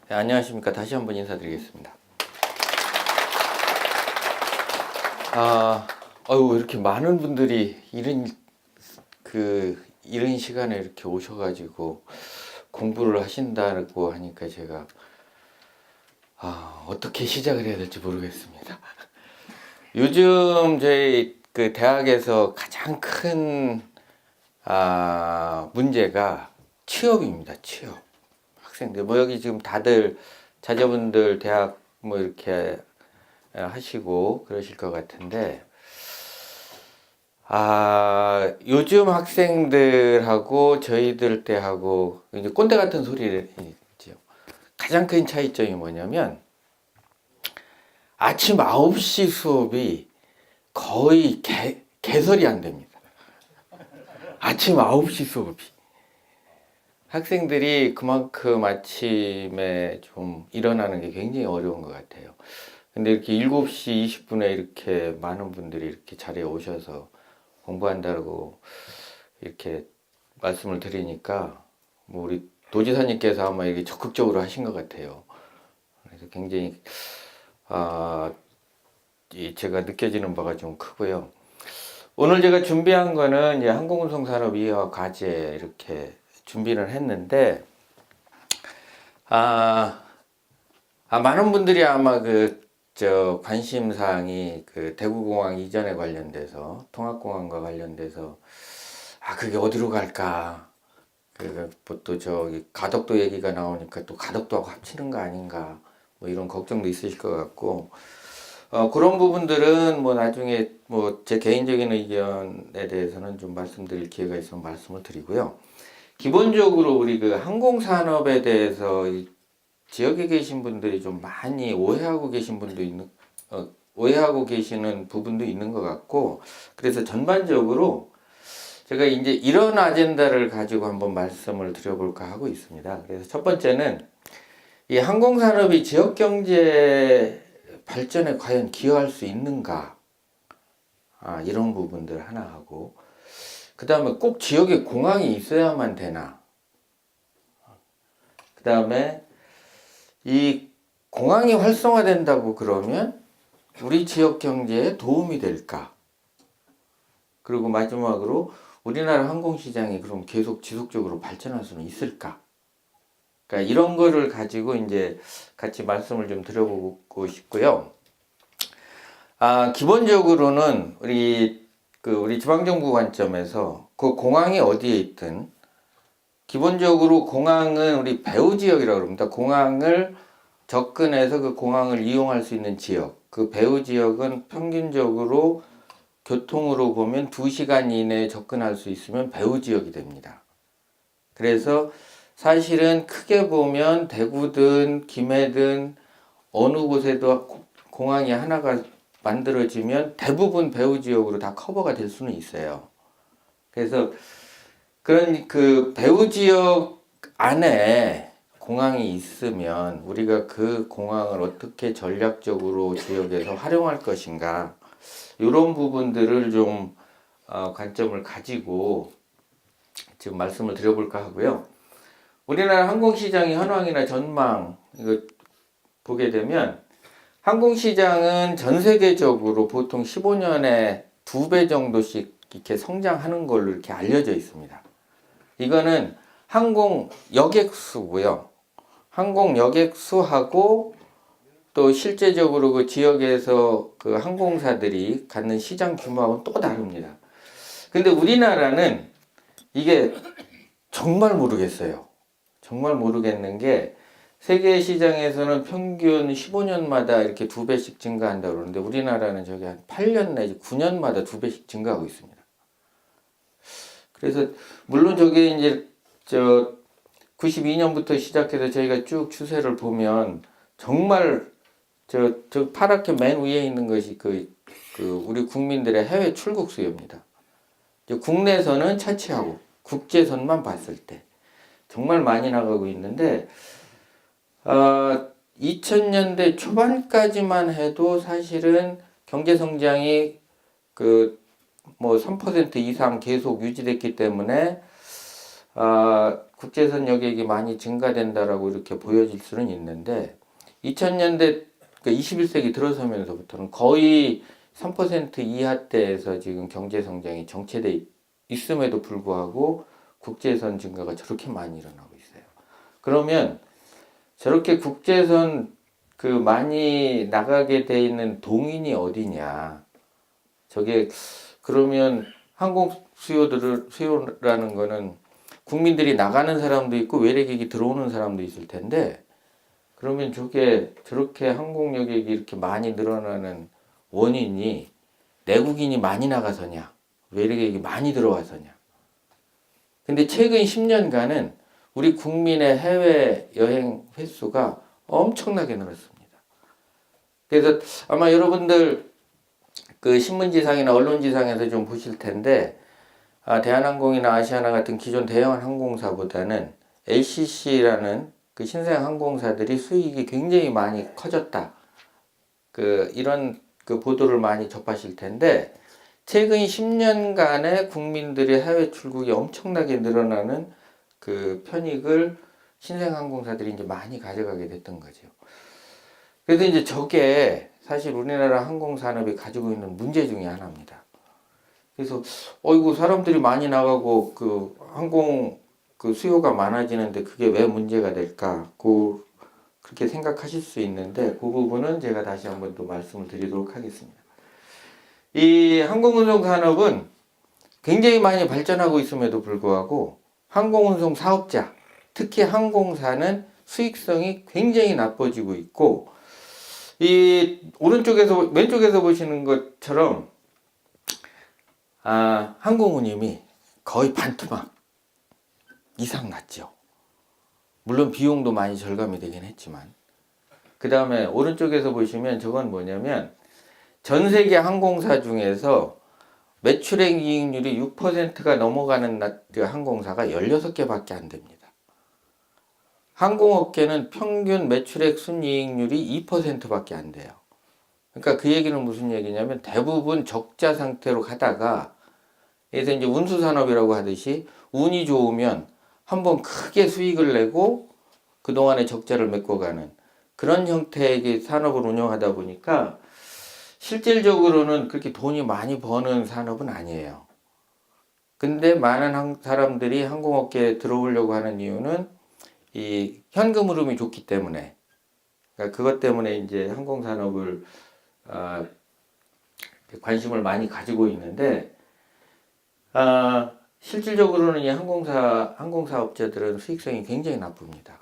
네, 안녕하십니까. 다시 한번 인사드리겠습니다. 이렇게 많은 분들이 이른 시간에 이렇게 오셔가지고 공부를 하신다고 하니까 제가, 어떻게 시작을 해야 될지 모르겠습니다. 요즘 저희 그 대학에서 가장 큰, 문제가 취업입니다. 취업. 학생들. 뭐 여기 지금 다들 자녀분들 대학 뭐 이렇게 하시고 그러실 것 같은데, 요즘 학생들하고 저희들 때하고 이제 꼰대 같은 소리를 했죠. 가장 큰 차이점이 뭐냐면 아침 9시 수업이 거의 개설이 안 됩니다. 아침 9시 수업이. 학생들이 그만큼 아침에 좀 일어나는 게 굉장히 어려운 것 같아요. 근데 이렇게 7시 20분에 이렇게 많은 분들이 이렇게 자리에 오셔서 공부한다고 이렇게 말씀을 드리니까 뭐 우리 도지사님께서 아마 이게 적극적으로 하신 것 같아요. 그래서 굉장히 제가 느껴지는 바가 좀 크고요. 오늘 제가 준비한 거는 이제 항공운송산업 이해와 과제 이렇게 준비를 했는데 많은 분들이 아마 관심사항이 그 대구공항 이전에 관련돼서 통합공항과 관련돼서 그게 어디로 갈까, 또 저기 가덕도 얘기가 나오니까 또 가덕도하고 합치는 거 아닌가, 뭐 이런 걱정도 있으실 것 같고, 그런 부분들은 뭐 나중에 뭐 제 개인적인 의견에 대해서는 좀 말씀드릴 기회가 있으면 말씀을 드리고요. 기본적으로 우리 그 항공산업에 대해서 지역에 계신 분들이 좀 많이 오해하고 계시는 부분도 있는 것 같고, 그래서 전반적으로 제가 이제 이런 아젠다를 가지고 한번 말씀을 드려볼까 하고 있습니다. 그래서 첫 번째는 이 항공산업이 지역 경제 발전에 과연 기여할 수 있는가, 이런 부분들 하나 하고, 그 다음에 꼭 지역에 공항이 있어야만 되나, 그 다음에 이 공항이 활성화된다고 그러면 우리 지역 경제에 도움이 될까? 그리고 마지막으로 우리나라 항공시장이 그럼 계속 지속적으로 발전할 수는 있을까? 그러니까 이런 거를 가지고 이제 같이 말씀을 좀 드려보고 싶고요. 기본적으로는 우리 지방정부 관점에서 그 공항이 어디에 있든 기본적으로 공항은 우리 배후 지역이라고 합니다. 공항을 접근해서 그 공항을 이용할 수 있는 지역. 그 배후 지역은 평균적으로 교통으로 보면 2시간 이내에 접근할 수 있으면 배후 지역이 됩니다. 그래서 사실은 크게 보면 대구든 김해든 어느 곳에도 공항이 하나가 만들어지면 대부분 배후 지역으로 다 커버가 될 수는 있어요. 그래서 그런 그 배후 지역 안에 공항이 있으면 우리가 그 공항을 어떻게 전략적으로 지역에서 활용할 것인가, 이런 부분들을 좀 관점을 가지고 지금 말씀을 드려볼까 하고요. 우리나라 항공시장의 현황이나 전망 이거 보게 되면 항공시장은 전 세계적으로 보통 15년에 2배 정도씩 이렇게 성장하는 걸로 이렇게 알려져 있습니다. 이거는 항공 여객수고요. 항공 여객수하고 또 실제적으로 그 지역에서 그 항공사들이 갖는 시장 규모하고는 또 다릅니다. 근데 우리나라는 이게 정말 모르겠어요. 정말 모르겠는 게 세계 시장에서는 평균 15년마다 이렇게 2배씩 증가한다고 그러는데 우리나라는 저기 한 8년 내지 9년마다 2배씩 증가하고 있습니다. 그래서 물론 저게 이제 92년부터 시작해서 저희가 쭉 추세를 보면 정말 저 파랗게 맨 위에 있는 것이 우리 국민들의 해외 출국 수요입니다. 국내에서는 차치하고 국제선만 봤을 때 정말 많이 나가고 있는데 2000년대 초반까지만 해도 사실은 경제 성장이 3% 이상 계속 유지됐기 때문에 국제선 여객이 많이 증가된다라고 이렇게 보여질 수는 있는데 2000년대 그러니까 21세기 들어서면서부터는 거의 3% 이하대에서 지금 경제 성장이 정체돼 있음에도 불구하고 국제선 증가가 저렇게 많이 일어나고 있어요. 그러면 저렇게 국제선 그 많이 나가게 돼 있는 동인이 어디냐? 저게 그러면 항공 수요라는 거는 국민들이 나가는 사람도 있고 외래객이 들어오는 사람도 있을 텐데 그러면 저렇게 항공 여객이 이렇게 많이 늘어나는 원인이 내국인이 많이 나가서냐, 외래객이 많이 들어와서냐. 근데 최근 10년간은 우리 국민의 해외 여행 횟수가 엄청나게 늘었습니다. 그래서 아마 여러분들 그 신문지상이나 언론지상에서 좀 보실 텐데 대한항공이나 아시아나 같은 기존 대형 항공사보다는 LCC라는 그 신생 항공사들이 수익이 굉장히 많이 커졌다. 이런 그 보도를 많이 접하실 텐데 최근 10년간의 국민들의 해외 출국이 엄청나게 늘어나는 그 편익을 신생 항공사들이 이제 많이 가져가게 됐던 거죠. 그래서 이제 저게 사실 우리나라 항공산업이 가지고 있는 문제 중에 하나입니다. 그래서 어이구 사람들이 많이 나가고 그 항공 그 수요가 많아지는데 그게 왜 문제가 될까? 그렇게 생각하실 수 있는데 그 부분은 제가 다시 한번 또 말씀을 드리도록 하겠습니다. 이 항공운송 산업은 굉장히 많이 발전하고 있음에도 불구하고 항공운송 사업자, 특히 항공사는 수익성이 굉장히 나빠지고 있고 이 왼쪽에서 보시는 것처럼 항공운임이 거의 반토막 이상 났죠. 물론 비용도 많이 절감이 되긴 했지만 그 다음에 오른쪽에서 보시면 저건 뭐냐면 전 세계 항공사 중에서 매출액 이익률이 6%가 넘어가는 항공사가 16개밖에 안 됩니다. 항공업계는 평균 매출액 순이익률이 2%밖에 안 돼요. 그러니까 그 얘기는 무슨 얘기냐면 대부분 적자 상태로 가다가 그래서 이제 운수산업이라고 하듯이 운이 좋으면 한번 크게 수익을 내고 그동안의 적자를 메꿔가는 그런 형태의 산업을 운영하다 보니까 실질적으로는 그렇게 돈이 많이 버는 산업은 아니에요. 근데 많은 사람들이 항공업계에 들어오려고 하는 이유는 이 현금 흐름이 좋기 때문에 그러니까 그것 때문에 이제 항공산업을 관심을 많이 가지고 있는데 실질적으로는 이 항공사업자들은 수익성이 굉장히 나쁩니다.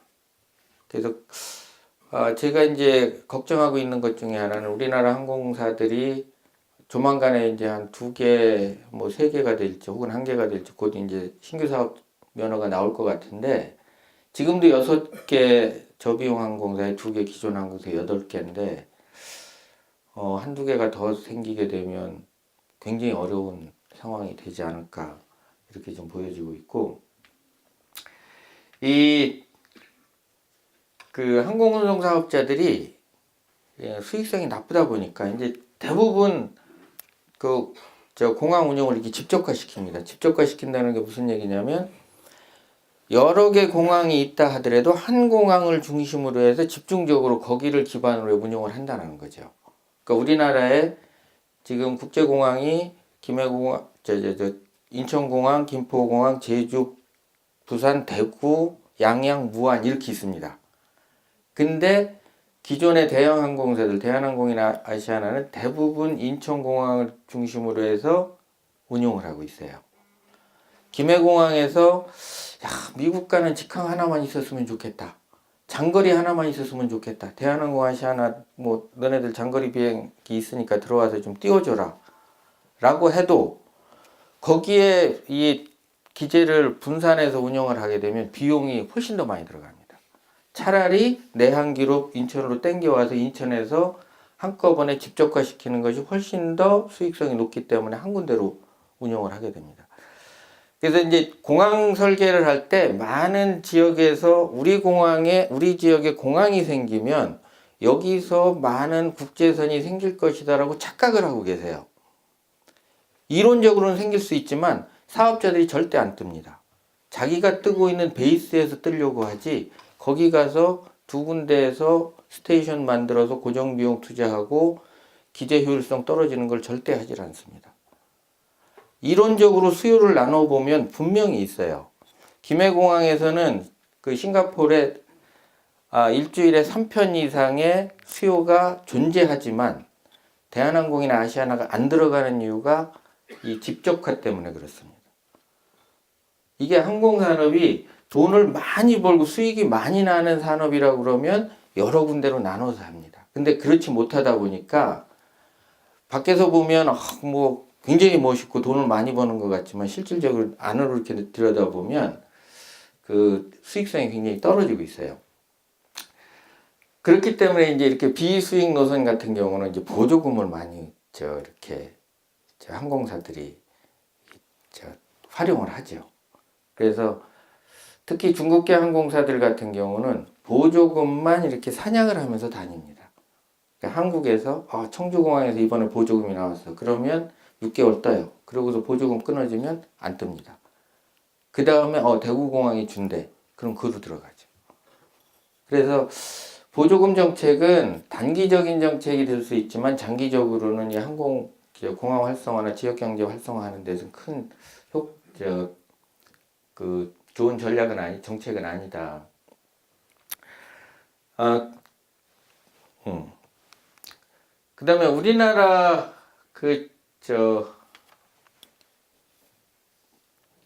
그래서 제가 이제 걱정하고 있는 것 중에 하나는 우리나라 항공사들이 조만간에 이제 한 2개, 뭐 3개가 될지 혹은 1개가 될지 곧 이제 신규 사업 면허가 나올 것 같은데 지금도 6개 저비용 항공사에 2개 기존 항공사 8개인데 한두 개가 더 생기게 되면 굉장히 어려운 상황이 되지 않을까 이렇게 좀 보여지고 있고 그 항공운송 사업자들이 수익성이 나쁘다 보니까 이제 대부분 공항 운영을 이렇게 집적화시킵니다. 집적화시킨다는 게 무슨 얘기냐면 여러 개 공항이 있다 하더라도 한 공항을 중심으로 해서 집중적으로 거기를 기반으로 운영을 한다는 거죠. 그러니까 우리나라에 지금 국제공항이 김해공항, 인천공항, 김포공항, 제주, 부산, 대구, 양양, 무안 이렇게 있습니다. 근데 기존의 대형 항공사들, 대한항공이나 아시아나는 대부분 인천공항을 중심으로 해서 운용을 하고 있어요. 김해공항에서 미국 가는 직항 하나만 있었으면 좋겠다. 장거리 하나만 있었으면 좋겠다. 대한항공, 아시아나 뭐 너네들 장거리 비행기 있으니까 들어와서 좀 띄워줘라. 라고 해도 거기에 이 기재를 분산해서 운영을 하게 되면 비용이 훨씬 더 많이 들어갑니다. 차라리 내항기로 인천으로 땡겨와서 인천에서 한꺼번에 집적화시키는 것이 훨씬 더 수익성이 높기 때문에 한 군데로 운영을 하게 됩니다. 그래서 이제 공항 설계를 할 때 많은 지역에서 우리 지역에 공항이 생기면 여기서 많은 국제선이 생길 것이다라고 착각을 하고 계세요. 이론적으로는 생길 수 있지만 사업자들이 절대 안 뜹니다. 자기가 뜨고 있는 베이스에서 뜨려고 하지 거기 가서 두 군데에서 스테이션 만들어서 고정 비용 투자하고 기재 효율성 떨어지는 걸 절대 하질 않습니다. 이론적으로 수요를 나눠보면 분명히 있어요. 김해공항에서는 그 싱가포르에 일주일에 3편 이상의 수요가 존재하지만 대한항공이나 아시아나가 안 들어가는 이유가 이 집적화 때문에 그렇습니다. 이게 항공산업이 돈을 많이 벌고 수익이 많이 나는 산업이라고 그러면 여러 군데로 나눠서 합니다. 근데 그렇지 못하다 보니까 밖에서 보면 뭐 굉장히 멋있고 돈을 많이 버는 것 같지만 실질적으로 안으로 이렇게 들여다보면 그 수익성이 굉장히 떨어지고 있어요. 그렇기 때문에 이제 이렇게 비수익 노선 같은 경우는 이제 보조금을 많이 이렇게 항공사들이 활용을 하죠. 그래서 특히 중국계 항공사들 같은 경우는 보조금만 이렇게 사냥을 하면서 다닙니다. 그러니까 한국에서 청주공항에서 이번에 보조금이 나왔어. 그러면 6개월 떠요. 그러고서 보조금 끊어지면 안 뜹니다. 그 다음에 대구공항이 준대. 그럼 그로 들어가죠. 그래서 보조금 정책은 단기적인 정책이 될 수 있지만 장기적으로는 이 공항 활성화나 지역경제 활성화하는 데서 큰 좋은 정책은 아니다. 그 다음에 우리나라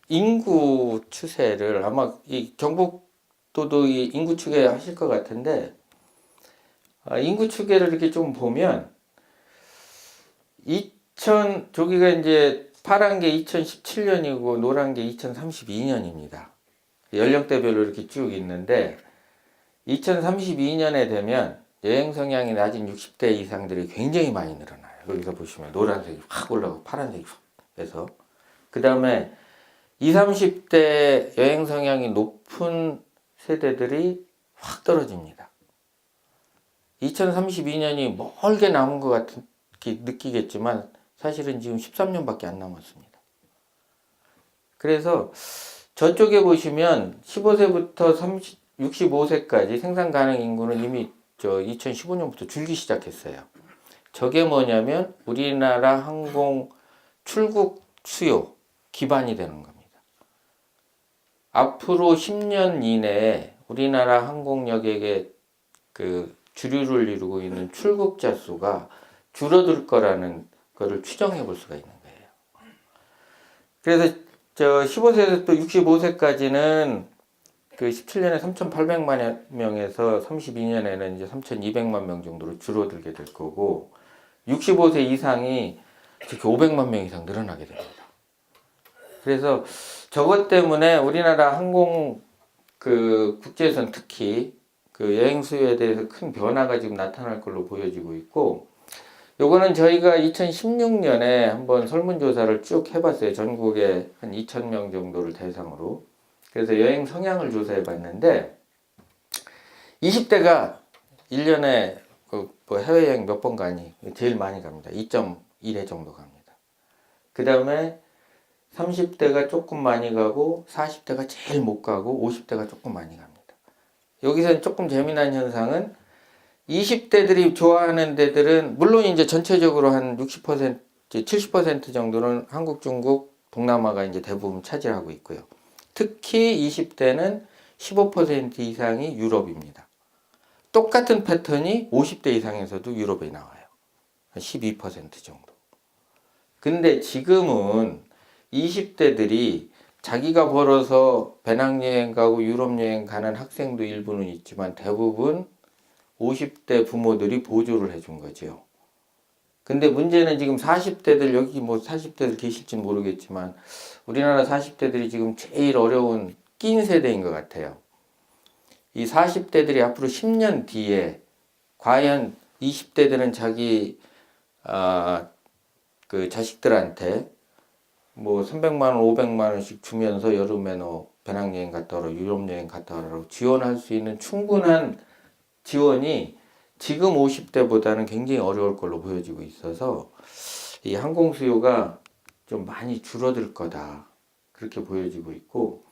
인구 추세를 아마 이 경북도도 이 인구 추계 하실 것 같은데, 인구 추계를 이렇게 좀 보면, 저기가 이제 파란 게 2017년이고 노란 게 2032년입니다. 연령대별로 이렇게 쭉 있는데 2032년에 되면 여행 성향이 낮은 60대 이상들이 굉장히 많이 늘어나요. 여기서 보시면 노란색이 확 올라가고 파란색이 확 해서 그 다음에 20, 30대 여행 성향이 높은 세대들이 확 떨어집니다. 2032년이 멀게 남은 것 같은 느끼겠지만 사실은 지금 13년밖에 안 남았습니다. 그래서 저쪽에 보시면 15세부터 65세까지 생산 가능 인구는 이미 2015년부터 줄기 시작했어요. 저게 뭐냐면 우리나라 항공 출국 수요 기반이 되는 겁니다. 앞으로 10년 이내에 우리나라 항공력에게 주류를 이루고 있는 출국자 수가 줄어들 거라는 거를 추정해 볼 수가 있는 거예요. 그래서 15세에서 또 65세까지는 17년에 3,800만 명에서 32년에는 이제 3,200만 명 정도로 줄어들게 될 거고 65세 이상이 특히 500만 명 이상 늘어나게 됩니다. 그래서 저것 때문에 우리나라 항공 국제선 특히 여행 수요에 대해서 큰 변화가 지금 나타날 걸로 보여지고 있고 요거는 저희가 2016년에 한번 설문조사를 쭉 해봤어요. 전국에 한 2,000명 정도를 대상으로. 그래서 여행 성향을 조사해 봤는데 20대가 1년에 해외여행 몇 번 가니? 제일 많이 갑니다. 2.1회 정도 갑니다. 그 다음에 30대가 조금 많이 가고 40대가 제일 못 가고 50대가 조금 많이 갑니다. 여기서 조금 재미난 현상은 20대들이 좋아하는 데들은 물론 이제 전체적으로 한 60%, 70% 정도는 한국, 중국, 동남아가 이제 대부분 차지하고 있고요. 특히 20대는 15% 이상이 유럽입니다. 똑같은 패턴이 50대 이상에서도 유럽에 나와요. 12% 정도. 근데 지금은 20대들이 자기가 벌어서 배낭여행 가고 유럽 여행 가는 학생도 일부는 있지만 대부분 50대 부모들이 보조를 해준 거죠. 근데 문제는 지금 40대들, 여기 40대들 계실지는 모르겠지만 우리나라 40대들이 지금 제일 어려운 낀 세대인 것 같아요. 이 40대들이 앞으로 10년 뒤에 과연 20대들은 자기 자식들한테 300만 원, 500만 원씩 주면서 여름에 배낭여행 갔다 오라, 유럽 여행 갔다 오라고 지원할 수 있는 충분한 지원이 지금 50대보다는 굉장히 어려울 걸로 보여지고 있어서 이 항공 수요가 좀 많이 줄어들 거다 그렇게 보여지고 있고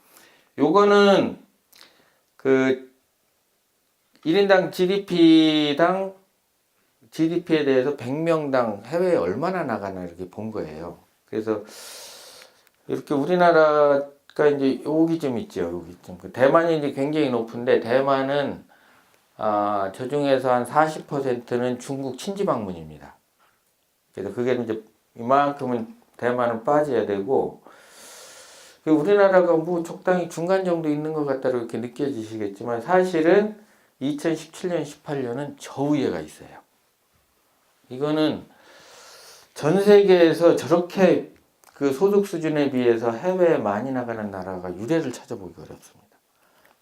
요거는 그 1인당 GDP에 대해서 100명당 해외에 얼마나 나가나 이렇게 본 거예요. 그래서 이렇게 우리나라가 이제 여기 좀 있죠. 여기 좀. 대만이 이제 굉장히 높은데 대만은 저 중에서 한 40%는 중국 친지 방문입니다. 그래서 그게 이제 이만큼은 대만은 빠져야 되고 우리나라가 뭐 적당히 중간 정도 있는 것 같다 이렇게 느껴지시겠지만 사실은 2017년, 18년은 저 위에가 있어요. 이거는 전 세계에서 저렇게 그 소득 수준에 비해서 해외에 많이 나가는 나라가 유례를 찾아보기 어렵습니다.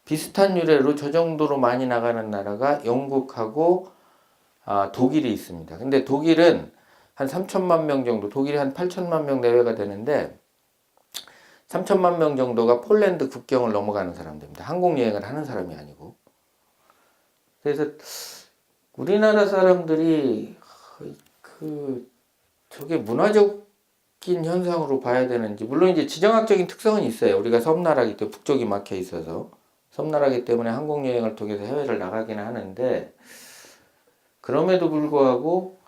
비슷한 유례로 저 정도로 많이 나가는 나라가 영국하고 독일이 있습니다. 근데 독일은 한 3천만 명 정도, 독일이 한 8천만 명 내외가 되는데 3천만 명 정도가 폴란드 국경을 넘어가는 사람들입니다. 항공 여행을 하는 사람이 아니고. 그래서 우리나라 사람들이 저게 문화적인 현상으로 봐야 되는지, 물론 이제 지정학적인 특성은 있어요. 우리가 섬나라기 때문에 북쪽이 막혀 있어서 섬나라기 때문에 항공 여행을 통해서 해외를 나가기는 하는데 그럼에도 불구하고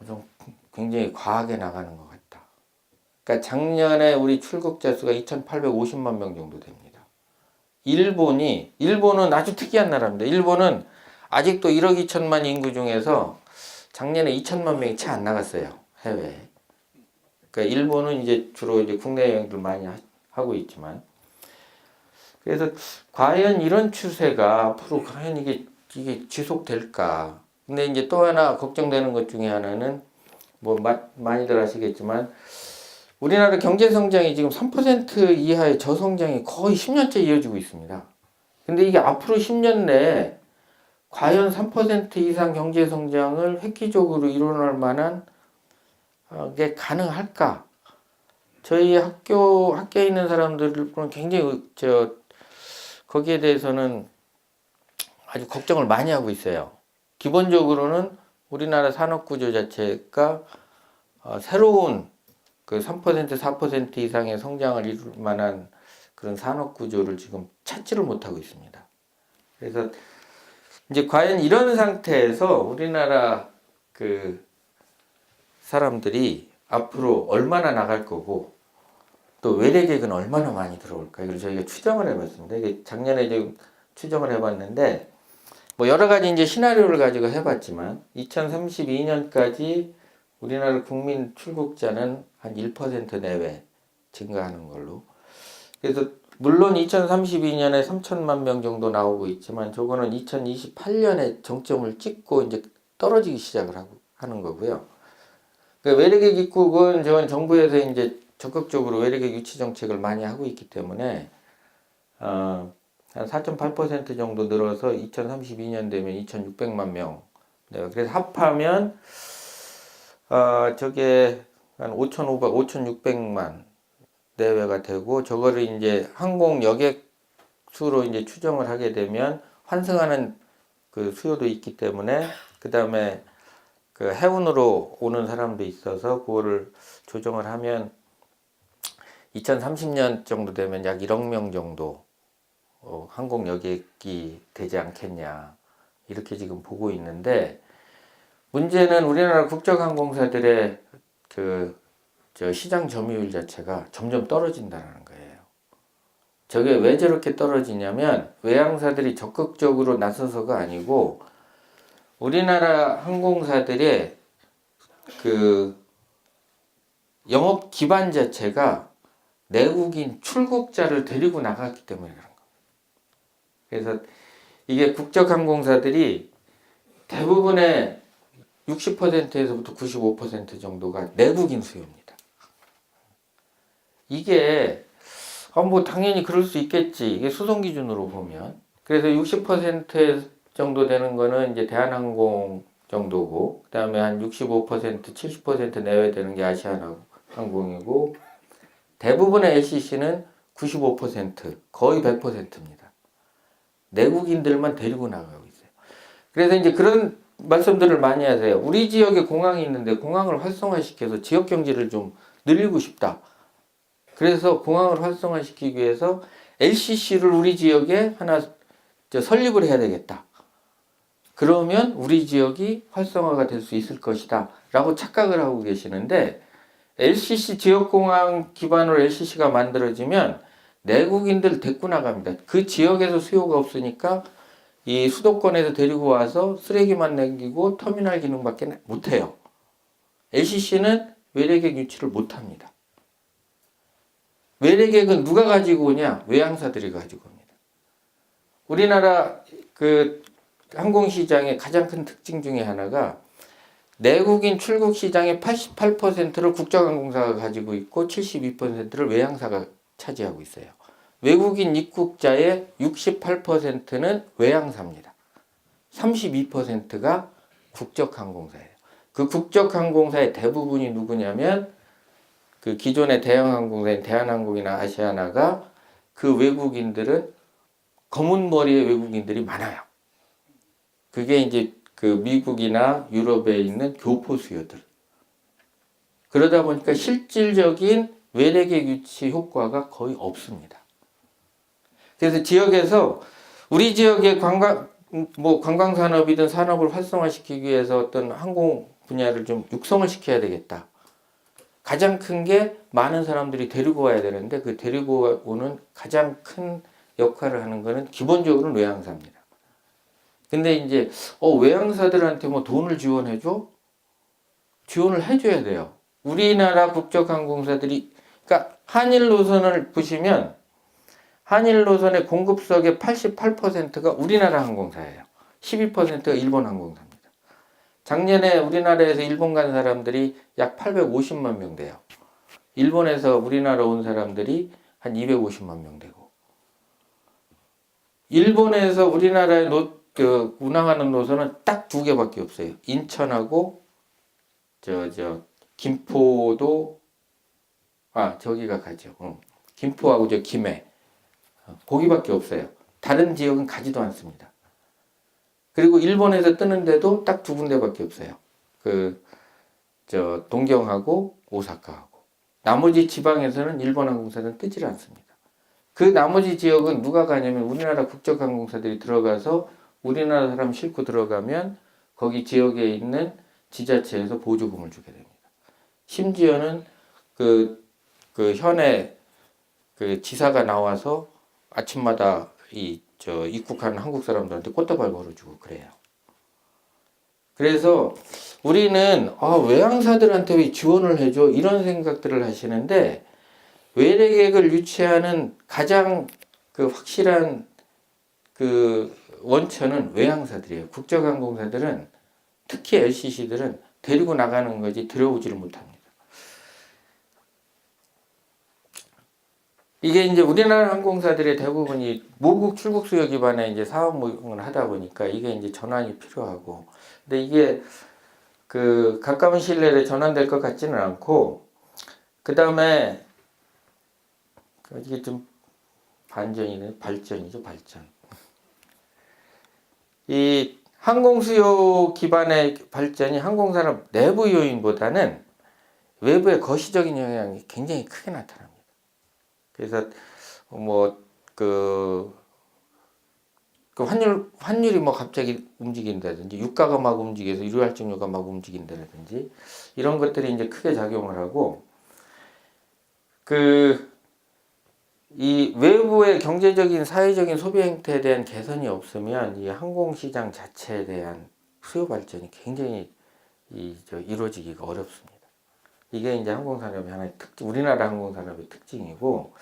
좀 굉장히 과하게 나가는 것 같다. 그러니까 작년에 우리 출국자 수가 2,850만 명 정도 됩니다. 일본은 아주 특이한 나라입니다. 일본은 아직도 1억 2천만 인구 중에서 작년에 2천만 명이 채 안 나갔어요. 해외에. 그러니까 일본은 이제 주로 이제 국내 여행들 많이 하고 있지만. 그래서 과연 이런 추세가 앞으로 과연 이게 지속될까? 근데 이제 또 하나 걱정되는 것 중에 하나는 뭐 많이들 아시겠지만 우리나라 경제 성장이 지금 3% 이하의 저성장이 거의 10년째 이어지고 있습니다. 근데 이게 앞으로 10년 내에 과연 3% 이상 경제 성장을 획기적으로 일어날 만한 게 가능할까? 저희 학교에 있는 사람들은 굉장히 거기에 대해서는 아주 걱정을 많이 하고 있어요. 기본적으로는 우리나라 산업 구조 자체가 새로운 그 3%, 4% 이상의 성장을 이룰 만한 그런 산업 구조를 지금 찾지를 못하고 있습니다. 그래서 이제 과연 이런 상태에서 우리나라 그 사람들이 앞으로 얼마나 나갈 거고 또 외래객은 얼마나 많이 들어올까 이걸 저희가 추정을 해봤습니다. 이게 작년에 지금 추정을 해봤는데 뭐 여러 가지 이제 시나리오를 가지고 해봤지만 2032년까지 우리나라 국민 출국자는 한 1% 내외 증가하는 걸로. 그래서 물론 2032년에 3천만 명 정도 나오고 있지만 저거는 2028년에 정점을 찍고 이제 떨어지기 시작을 하는 거고요. 그러니까 외래객 입국은 저건 정부에서 이제 적극적으로 외래객 유치 정책을 많이 하고 있기 때문에 한 4.8% 정도 늘어서 2032년 되면 2,600만 명. 네, 그래서 합하면 저게 한 5,600만 내외가 되고 저거를 이제 항공 여객 수로 이제 추정을 하게 되면 환승하는 그 수요도 있기 때문에 그 다음에 그 해운으로 오는 사람도 있어서 그거를 조정을 하면 2030년 정도 되면 약 1억 명 정도 항공 여객이 되지 않겠냐 이렇게 지금 보고 있는데 문제는 우리나라 국적항공사들의 시장 점유율 자체가 점점 떨어진다는 거예요. 저게 왜 저렇게 떨어지냐면 외항사들이 적극적으로 나서서가 아니고 우리나라 항공사들의 그 영업 기반 자체가 내국인 출국자를 데리고 나갔기 때문에 그런 거예요. 그래서 이게 국적항공사들이 대부분의 60%에서부터 95% 정도가 내국인 수요입니다. 이게 뭐 당연히 그럴 수 있겠지. 이게 수송 기준으로 보면. 그래서 60% 정도 되는 거는 이제 대한항공 정도고, 그 다음에 한 65%, 70% 내외 되는 게 아시아나항공이고, 대부분의 LCC는 95%, 거의 100%입니다. 내국인들만 데리고 나가고 있어요. 그래서 이제 그런 말씀들을 많이 하세요. 우리 지역에 공항이 있는데 공항을 활성화시켜서 지역 경제를 좀 늘리고 싶다. 그래서 공항을 활성화시키기 위해서 LCC를 우리 지역에 하나 설립을 해야 되겠다. 그러면 우리 지역이 활성화가 될 수 있을 것이다 라고 착각을 하고 계시는데, LCC 지역공항 기반으로 LCC가 만들어지면 내국인들 데리고 나갑니다. 그 지역에서 수요가 없으니까 이 수도권에서 데리고 와서 쓰레기만 남기고 터미널 기능밖에 못해요. LCC는 외래객 유치를 못합니다. 외래객은 누가 가지고 오냐? 외항사들이 가지고 옵니다. 우리나라 그 항공시장의 가장 큰 특징 중에 하나가 내국인 출국 시장의 88%를 국적항공사가 가지고 있고 72%를 외항사가 차지하고 있어요. 외국인 입국자의 68%는 외항사입니다. 32%가 국적항공사예요. 그 국적항공사의 대부분이 누구냐면 그 기존의 대형항공사인 대한항공이나 아시아나가 그 외국인들은 검은 머리의 외국인들이 많아요. 그게 이제 그 미국이나 유럽에 있는 교포 수요들. 그러다 보니까 실질적인 외래객 유치 효과가 거의 없습니다. 그래서 지역에서 우리 지역의 관광 산업이든 산업을 활성화시키기 위해서 어떤 항공 분야를 좀 육성을 시켜야 되겠다. 가장 큰 게 많은 사람들이 데리고 와야 되는데 그 데리고 오는 가장 큰 역할을 하는 거는 기본적으로는 외항사입니다. 근데 이제 외항사들한테 뭐 돈을 지원해줘? 지원을 해줘야 돼요. 우리나라 국적항공사들이, 그러니까 한일 노선을 보시면 한일 노선의 공급석의 88%가 우리나라 항공사예요. 12%가 일본 항공사입니다. 작년에 우리나라에서 일본 간 사람들이 약 850만 명 돼요. 일본에서 우리나라 온 사람들이 한 250만 명 되고, 일본에서 우리나라에 운항하는 노선은 딱 두 개밖에 없어요. 인천하고 김포도 저기가 가죠. 김포하고 김해 거기밖에 없어요. 다른 지역은 가지도 않습니다. 그리고 일본에서 뜨는데도 딱 두 군데밖에 없어요. 동경하고 오사카하고. 나머지 지방에서는 일본 항공사는 뜨질 않습니다. 그 나머지 지역은 누가 가냐면 우리나라 국적항공사들이 들어가서 우리나라 사람 싣고 들어가면 거기 지역에 있는 지자체에서 보조금을 주게 됩니다. 심지어는 현에 지사가 나와서 아침마다 입국하는 한국 사람들한테 꽃다발 걸어주고 그래요. 그래서 우리는 외항사들한테 왜 지원을 해줘? 이런 생각들을 하시는데, 외래객을 유치하는 가장 확실한 원천은 외항사들이에요. 국적항공사들은, 특히 LCC들은 데리고 나가는 거지 들여오지를 못합니다. 이게 이제 우리나라 항공사들의 대부분이 모국 출국 수요 기반의 이제 사업을 하다 보니까 이게 이제 전환이 필요하고, 근데 이게 가까운 시일 내에 전환될 것 같지는 않고, 그 다음에 이게 좀 반전이네. 발전이죠, 발전. 이 항공 수요 기반의 발전이 항공산업 내부 요인보다는 외부의 거시적인 영향이 굉장히 크게 나타납니다. 그래서 환율이 갑자기 움직인다든지, 유가가 막 움직여서 일회활증료가 막 움직인다든지, 이런 것들이 이제 크게 작용을 하고, 이 외부의 경제적인 사회적인 소비 행태에 대한 개선이 없으면 이 항공시장 자체에 대한 수요 발전이 굉장히 이루어지기가 어렵습니다. 이게 이제 항공산업의 하나의 특징, 우리나라 항공산업의 특징이고,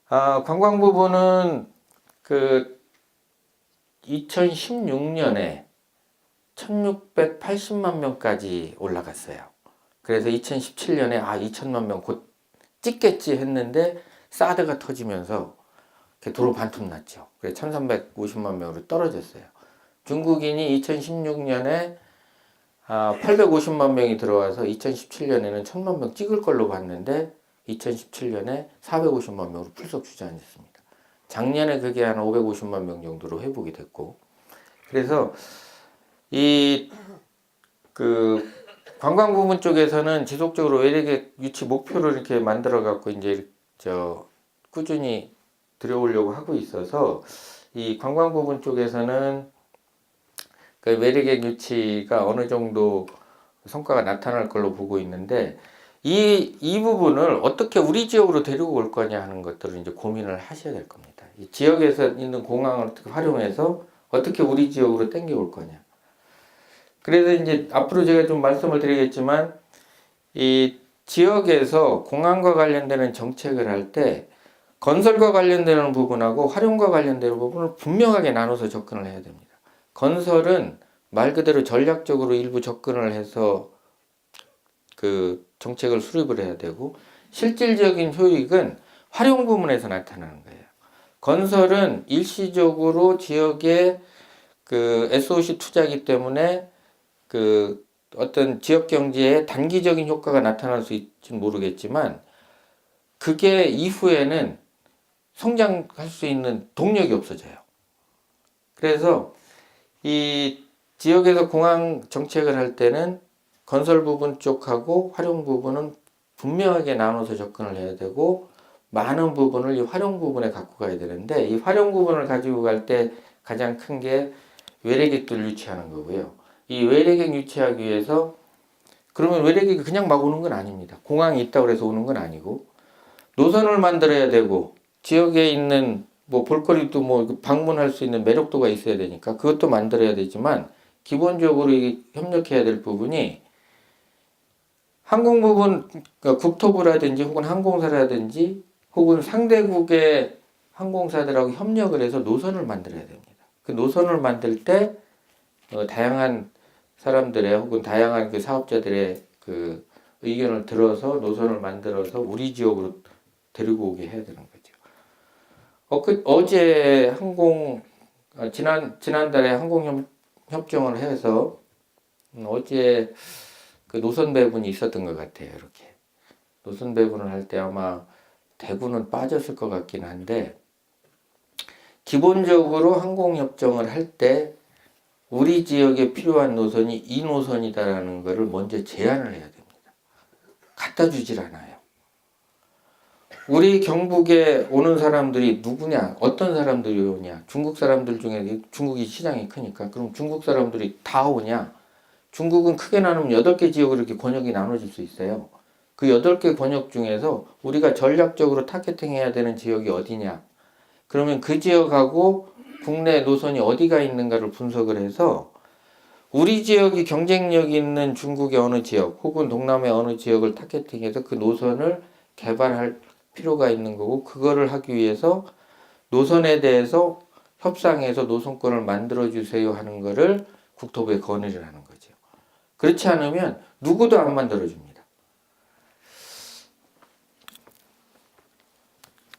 관광 부분은 2016년에 1680만 명까지 올라갔어요. 그래서 2017년에 2천만 명 곧 찍겠지 했는데 사드가 터지면서 도로 반토막 났죠. 그래서 1350만 명으로 떨어졌어요. 중국인이 2016년에 850만 명이 들어와서 2017년에는 1000만 명 찍을 걸로 봤는데 2017년에 450만 명으로 풀썩 주저앉았습니다. 작년에 그게 한 550만 명 정도로 회복이 됐고, 그래서 관광 부문 쪽에서는 지속적으로 외래객 유치 목표를 이렇게 만들어 갖고 이제 꾸준히 들여오려고 하고 있어서 이 관광 부분 쪽에서는 그 외래객 유치가 어느 정도 성과가 나타날 걸로 보고 있는데 이 부분을 어떻게 우리 지역으로 데리고 올 거냐 하는 것들을 이제 고민을 하셔야 될 겁니다. 이 지역에서 있는 공항을 어떻게 활용해서 어떻게 우리 지역으로 땡겨 올 거냐. 그래서 이제 앞으로 제가 좀 말씀을 드리겠지만 이 지역에서 공항과 관련되는 정책을 할 때 건설과 관련되는 부분하고 활용과 관련되는 부분을 분명하게 나눠서 접근을 해야 됩니다. 건설은 말 그대로 전략적으로 일부 접근을 해서 그 정책을 수립을 해야 되고 실질적인 효익은 활용 부문에서 나타나는 거예요. 건설은 일시적으로 지역의 그 SOC 투자이기 때문에 그 어떤 지역 경제에 단기적인 효과가 나타날 수 있지는 모르겠지만 그게 이후에는 성장할 수 있는 동력이 없어져요. 그래서 이 지역에서 공항 정책을 할 때는 건설 부분 쪽하고 활용 부분은 분명하게 나눠서 접근을 해야 되고 많은 부분을 이 활용 부분에 갖고 가야 되는데 이 활용 부분을 가지고 갈 때 가장 큰 게 외래객들 유치하는 거고요. 이 외래객 유치하기 위해서 그러면 외래객이 그냥 막 오는 건 아닙니다. 공항이 있다고 해서 오는 건 아니고 노선을 만들어야 되고 지역에 있는 뭐 볼거리도 뭐 방문할 수 있는 매력도가 있어야 되니까 그것도 만들어야 되지만 기본적으로 협력해야 될 부분이 항공 부분, 그러니까 국토부라든지 혹은 항공사라든지 혹은 상대국의 항공사들하고 협력을 해서 노선을 만들어야 됩니다. 그 노선을 만들 때 다양한 사람들의 혹은 다양한 그 사업자들의 그 의견을 들어서 노선을 만들어서 우리 지역으로 데리고 오게 해야 되는 거죠. 어제 지난달에 항공 협정을 해서 어제 그 노선 배분이 있었던 것 같아요. 이렇게 노선 배분을 할 때 아마 대구는 빠졌을 것 같긴 한데 기본적으로 항공 협정을 할 때 우리 지역에 필요한 노선이 이 노선이다라는 것을 먼저 제안을 해야 됩니다. 갖다 주질 않아요. 우리 경북에 오는 사람들이 누구냐, 어떤 사람들이 오냐, 중국 사람들 중에 중국이 시장이 크니까 그럼 중국 사람들이 다 오냐? 중국은 크게 나누면 8개 지역으로 이렇게 권역이 나눠질 수 있어요. 그 8개 권역 중에서 우리가 전략적으로 타겟팅해야 되는 지역이 어디냐? 그러면 그 지역하고 국내 노선이 어디가 있는가를 분석을 해서 우리 지역이 경쟁력 있는 중국의 어느 지역 혹은 동남아의 어느 지역을 타겟팅해서 그 노선을 개발할 필요가 있는 거고 그거를 하기 위해서 노선에 대해서 협상해서 노선권을 만들어 주세요 하는 거를 국토부에 건의를 하는 거죠. 그렇지 않으면 누구도 안 만들어 줍니다.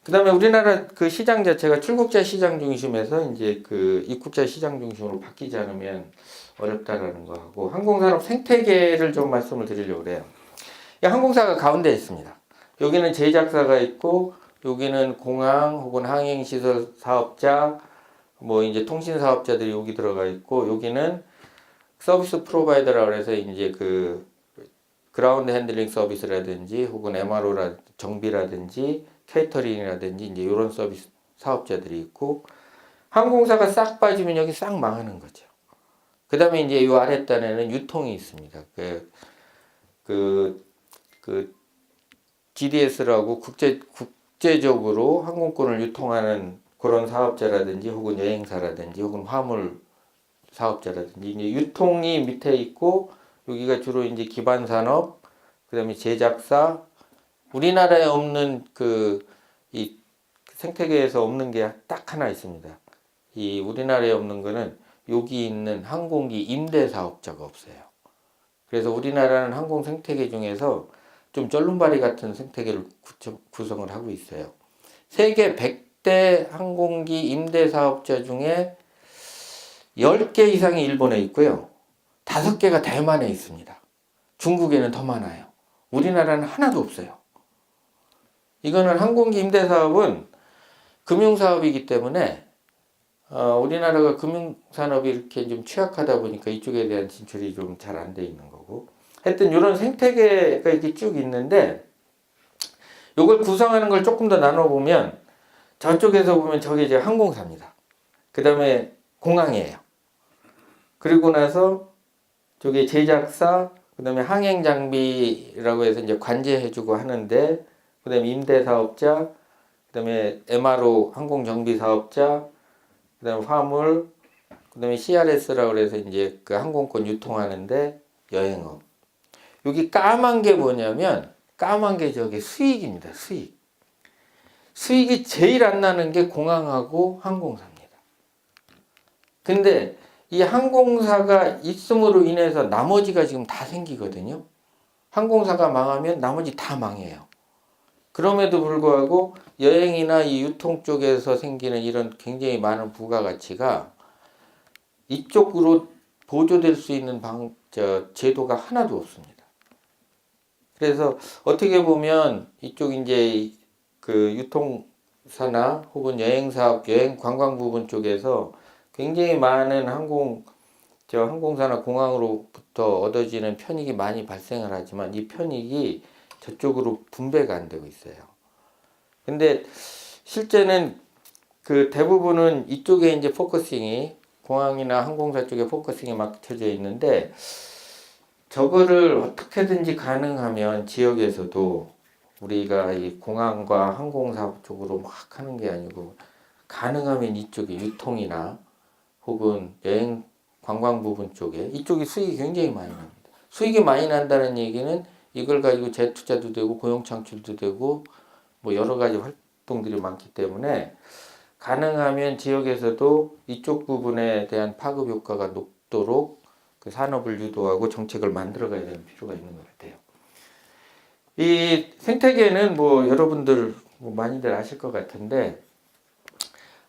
그 다음에 우리나라 그 시장 자체가 출국자 시장 중심에서 이제 그 입국자 시장 중심으로 바뀌지 않으면 어렵다라는 거 하고 항공산업 생태계를 좀 말씀을 드리려고 그래요. 이 항공사가 가운데 있습니다. 여기는 제작사가 있고 여기는 공항 혹은 항행시설 사업자 뭐 이제 통신 사업자들이 여기 들어가 있고 여기는 서비스 프로바이더라고 해서 이제 그 그라운드 핸들링 서비스라든지 혹은 MRO라 정비라든지 케이터링이라든지 이제 이런 서비스 사업자들이 있고 항공사가 싹 빠지면 여기 싹 망하는 거죠. 그 다음에 이제 이 아랫단에는 유통이 있습니다. 그 GDS라고 국제적으로 항공권을 유통하는 그런 사업자라든지 혹은 여행사라든지 혹은 화물 사업자라든지 이제 유통이 밑에 있고 여기가 주로 이제 기반 산업, 그다음에 제작사, 우리나라에 없는 이 생태계에서 없는 게 딱 하나 있습니다. 이 우리나라에 없는 거는 여기 있는 항공기 임대 사업자가 없어요. 그래서 우리나라는 항공 생태계 중에서 좀 쩔름바리 같은 생태계를 구성을 하고 있어요. 세계 100대 항공기 임대 사업자 중에 10개 이상이 일본에 있고요. 5개가 대만에 있습니다. 중국에는 더 많아요. 우리나라는 하나도 없어요. 이거는 항공기 임대 사업은 금융사업이기 때문에 우리나라가 금융산업이 이렇게 좀 취약하다 보니까 이쪽에 대한 진출이 좀 잘 안 돼 있는 거고 하여튼 이런 생태계가 이렇게 쭉 있는데 이걸 구성하는 걸 조금 더 나눠보면 저쪽에서 보면 저게 이제 항공사입니다. 그 다음에 공항이에요. 그리고 나서 저게 제작사, 그 다음에 항행 장비라고 해서 이제 관제해주고 하는데, 그 다음에 임대사업자, 그 다음에 MRO 항공정비사업자, 그 다음에 화물, 그 다음에 CRS라고 해서 이제 그 항공권 유통하는데 여행업. 여기 까만 게 뭐냐면, 까만 게 저기 수익입니다. 수익. 수익이 제일 안 나는 게 공항하고 항공사입니다. 근데 이 항공사가 있음으로 인해서 나머지가 지금 다 생기거든요. 항공사가 망하면 나머지 다 망해요. 그럼에도 불구하고 여행이나 이 유통 쪽에서 생기는 이런 굉장히 많은 부가가치가 이쪽으로 보조될 수 있는 제도가 하나도 없습니다. 그래서 어떻게 보면 이쪽 이제 그 유통사나 혹은 여행사업, 여행 관광 부분 쪽에서 굉장히 많은 항공사나 공항으로부터 얻어지는 편익이 많이 발생을 하지만 이 편익이 저쪽으로 분배가 안 되고 있어요. 근데 실제는 그 대부분은 이쪽에 이제 포커싱이 공항이나 항공사 쪽에 포커싱이 맞춰져 있는데 저거를 어떻게든지 가능하면 지역에서도 우리가 이 공항과 항공사 쪽으로 막 하는 게 아니고 가능하면 이쪽에 유통이나 혹은 여행 관광 부분 쪽에 이쪽이 수익이 굉장히 많이 납니다. 수익이 많이 난다는 얘기는 이걸 가지고 재투자도 되고 고용 창출도 되고 뭐 여러 가지 활동들이 많기 때문에 가능하면 지역에서도 이쪽 부분에 대한 파급 효과가 높도록 그 산업을 유도하고 정책을 만들어 가야 되는 필요가 있는 것 같아요. 이 생태계는 뭐 여러분들 뭐 많이들 아실 것 같은데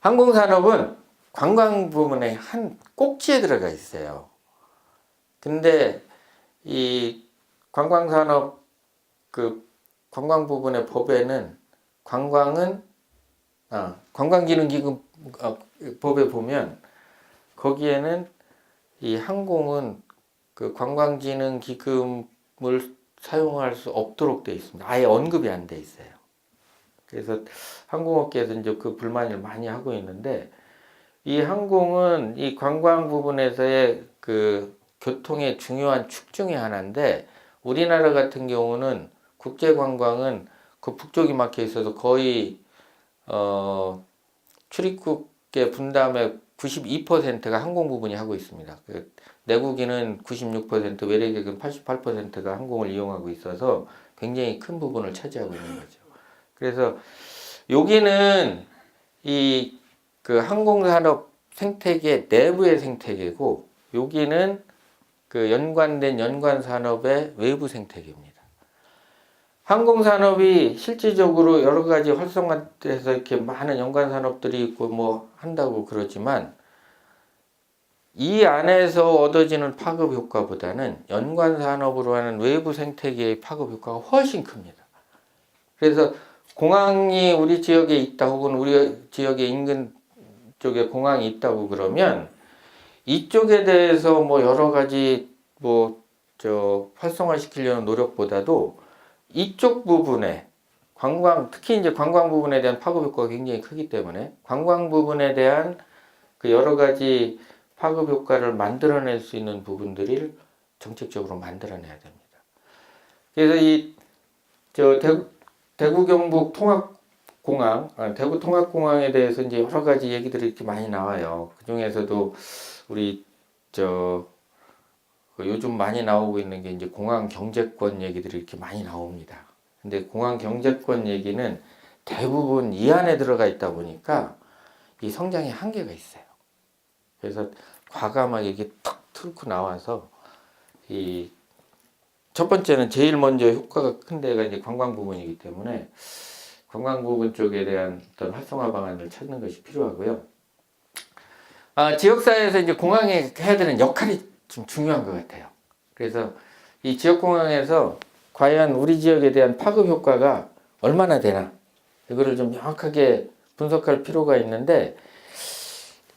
항공산업은 관광 부분의 한 꼭지에 들어가 있어요. 근데 이 관광산업 그 관광 부분의 법에는 관광기능기금 법에 보면 거기에는 이 항공은 그 관광기능기금을 사용할 수 없도록 되어 있습니다. 아예 언급이 안 돼 있어요. 그래서 항공업계에서 이제 그 불만을 많이 하고 있는데 이 항공은 이 관광 부분에서의 그 교통의 중요한 축 중에 하나인데 우리나라 같은 경우는 국제 관광은 그 북쪽이 막혀 있어서 거의 출입국의 분담의 92%가 항공 부분이 하고 있습니다. 그 내국인은 96%, 외래객은 88%가 항공을 이용하고 있어서 굉장히 큰 부분을 차지하고 있는 거죠. 그래서 여기는 이 그 항공산업 생태계 내부의 생태계고 여기는 그 연관된 연관산업의 외부 생태계입니다. 항공산업이 실질적으로 여러 가지 활성화돼서 이렇게 많은 연관산업들이 있고 뭐 한다고 그러지만 이 안에서 얻어지는 파급 효과보다는 연관산업으로 하는 외부 생태계의 파급 효과가 훨씬 큽니다. 그래서 공항이 우리 지역에 있다 혹은 우리 지역의 인근 쪽에 공항이 있다고 그러면 이쪽에 대해서 뭐 여러 가지 활성화시키려는 노력보다도 이쪽 부분에 특히 이제 관광 부분에 대한 파급 효과가 굉장히 크기 때문에 관광 부분에 대한 그 여러 가지 파급 효과를 만들어낼 수 있는 부분들을 정책적으로 만들어내야 됩니다. 그래서 대구 경북 대구 통합공항에 대해서 이제 여러 가지 얘기들이 이렇게 많이 나와요. 그 중에서도 우리 요즘 많이 나오고 있는 게 이제 공항 경제권 얘기들이 이렇게 많이 나옵니다. 근데 공항 경제권 얘기는 대부분 이 안에 들어가 있다 보니까 이 성장의 한계가 있어요. 그래서 과감하게 이렇게 탁 뚫고 나와서 이 첫 번째는 제일 먼저 효과가 큰 데가 이제 관광 부분이기 때문에 관광 부분 쪽에 대한 어떤 활성화 방안을 찾는 것이 필요하고요. 지역사회에서 이제 공항에 해야 되는 역할이 좀 중요한 것 같아요. 그래서 이 지역공항에서 과연 우리 지역에 대한 파급 효과가 얼마나 되나 이거를 좀 명확하게 분석할 필요가 있는데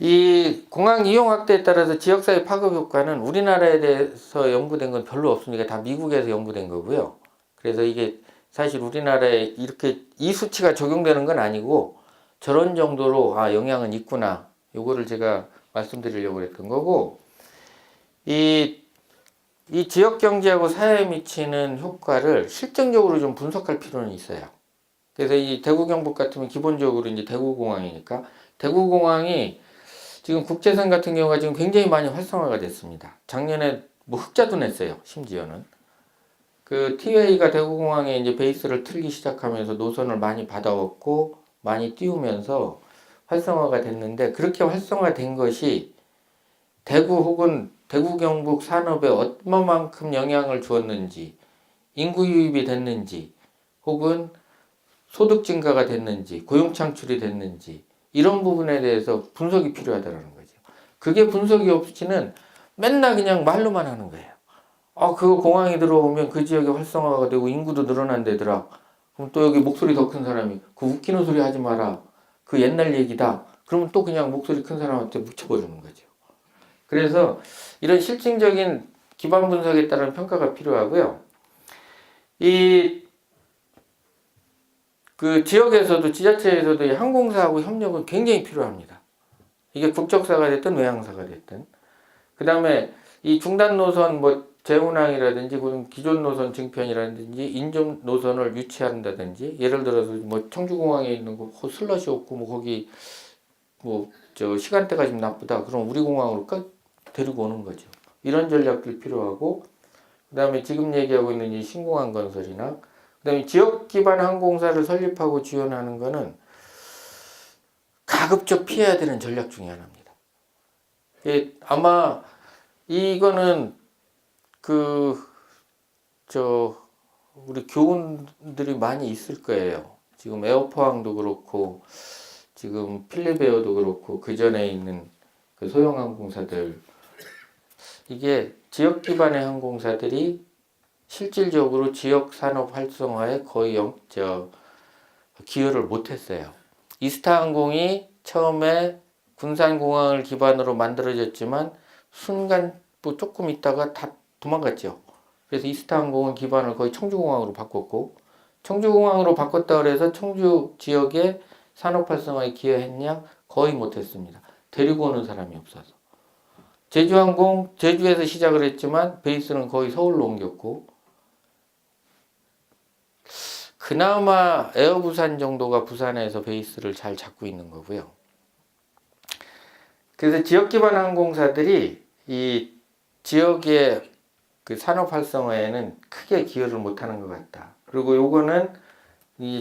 이 공항 이용 확대에 따라서 지역사회 파급 효과는 우리나라에 대해서 연구된 건 별로 없으니까 다 미국에서 연구된 거고요. 그래서 이게 사실 우리나라에 이렇게 이 수치가 적용되는 건 아니고 저런 정도로 영향은 있구나. 요거를 제가 말씀드리려고 했던 거고, 이 지역 경제하고 사회에 미치는 효과를 실증적으로 좀 분석할 필요는 있어요. 그래서 이 대구 경북 같으면 기본적으로 이제 대구공항이니까, 대구공항이 지금 국제선 같은 경우가 지금 굉장히 많이 활성화가 됐습니다. 작년에 뭐 흑자도 냈어요. 심지어는. 그 티웨이가 대구공항에 이제 베이스를 틀기 시작하면서 노선을 많이 받아왔고 많이 띄우면서 활성화가 됐는데, 그렇게 활성화된 것이 대구 혹은 대구 경북 산업에 얼마만큼 영향을 주었는지, 인구 유입이 됐는지, 혹은 소득 증가가 됐는지, 고용 창출이 됐는지, 이런 부분에 대해서 분석이 필요하다는 거죠. 그게 분석이 없이는 맨날 그냥 말로만 하는 거예요. 그거 공항이 들어오면 그 지역이 활성화가 되고 인구도 늘어난다더라. 그럼 또 여기 목소리 더 큰 사람이 그 웃기는 소리 하지 마라. 그 옛날 얘기다. 그러면 또 그냥 목소리 큰 사람한테 묻혀버리는 거죠. 그래서 이런 실증적인 기반 분석에 따른 평가가 필요하고요. 그 지역에서도 지자체에서도 이 항공사하고 협력은 굉장히 필요합니다. 이게 국적사가 됐든 외항사가 됐든. 그 다음에 이 중단 노선 재운항이라든지 기존 노선 증편이라든지 인접 노선을 유치한다든지, 예를 들어서 청주공항에 있는 거 슬롯이 없고 거기 시간대가 좀 나쁘다. 그럼 우리 공항으로 데리고 오는 거죠. 이런 전략들 필요하고, 그 다음에 지금 얘기하고 있는 이 신공항 건설이나, 그 다음에 지역 기반 항공사를 설립하고 지원하는 거는 가급적 피해야 되는 전략 중에 하나입니다. 아마 이거는 우리 교훈들이 많이 있을 거예요. 지금 에어포항도 그렇고, 지금 필립에어도 그렇고, 그 전에 있는 그 소형 항공사들, 이게 지역 기반의 항공사들이 실질적으로 지역 산업 활성화에 거의 기여를 못했어요. 이스타항공이 처음에 군산공항을 기반으로 만들어졌지만 순간 조금 있다가 다 도망갔죠. 그래서 이스타항공은 기반을 거의 청주공항으로 바꿨고, 청주공항으로 바꿨다 그래서 청주 지역의 산업 활성화에 기여했냐? 거의 못했습니다. 데리고 오는 사람이 없어서. 제주항공, 제주에서 시작을 했지만 베이스는 거의 서울로 옮겼고, 그나마 에어부산 정도가 부산에서 베이스를 잘 잡고 있는 거고요. 그래서 지역 기반 항공사들이 이 지역의 그 산업 활성화에는 크게 기여를 못하는 것 같다. 그리고 요거는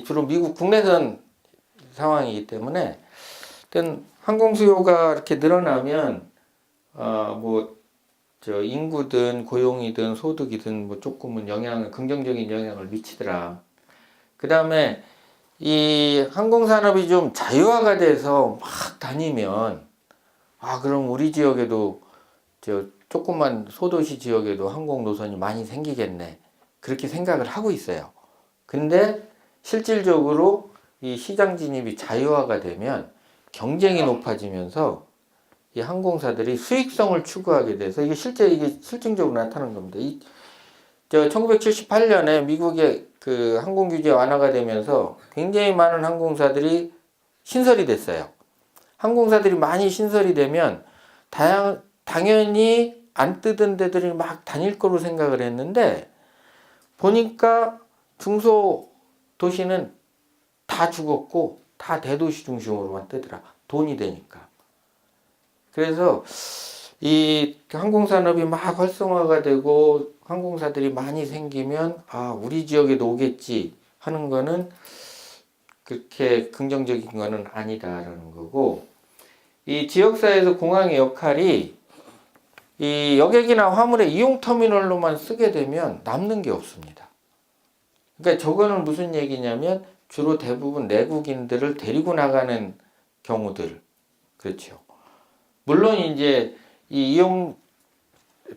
주로 미국 국내선 상황이기 때문에, 일단 항공 수요가 이렇게 늘어나면 인구든 고용이든 소득이든 조금은 긍정적인 영향을 미치더라. 그 다음에 이 항공산업이 좀 자유화가 돼서 막 다니면, 그럼 우리 지역에도 조금만 소도시 지역에도 항공 노선이 많이 생기겠네. 그렇게 생각을 하고 있어요. 근데 실질적으로 이 시장 진입이 자유화가 되면 경쟁이 높아지면서 이 항공사들이 수익성을 추구하게 돼서 이게 실증적으로 나타나는 겁니다. 1978년에 미국의 그 항공 규제 완화가 되면서 굉장히 많은 항공사들이 신설이 됐어요. 항공사들이 많이 신설이 되면 당연히 안 뜨던 데들이 막 다닐 거로 생각을 했는데, 보니까 중소 도시는 다 죽었고 다 대도시 중심으로만 뜨더라. 돈이 되니까. 그래서 이 항공산업이 막 활성화가 되고 항공사들이 많이 생기면 우리 지역에도 오겠지 하는 거는 그렇게 긍정적인 거는 아니다라는 거고, 이 지역사회에서 공항의 역할이 이 여객이나 화물의 이용 터미널로만 쓰게 되면 남는 게 없습니다. 그러니까 저거는 무슨 얘기냐면 주로 대부분 내국인들을 데리고 나가는 경우들. 그렇죠. 물론 이제 이 이용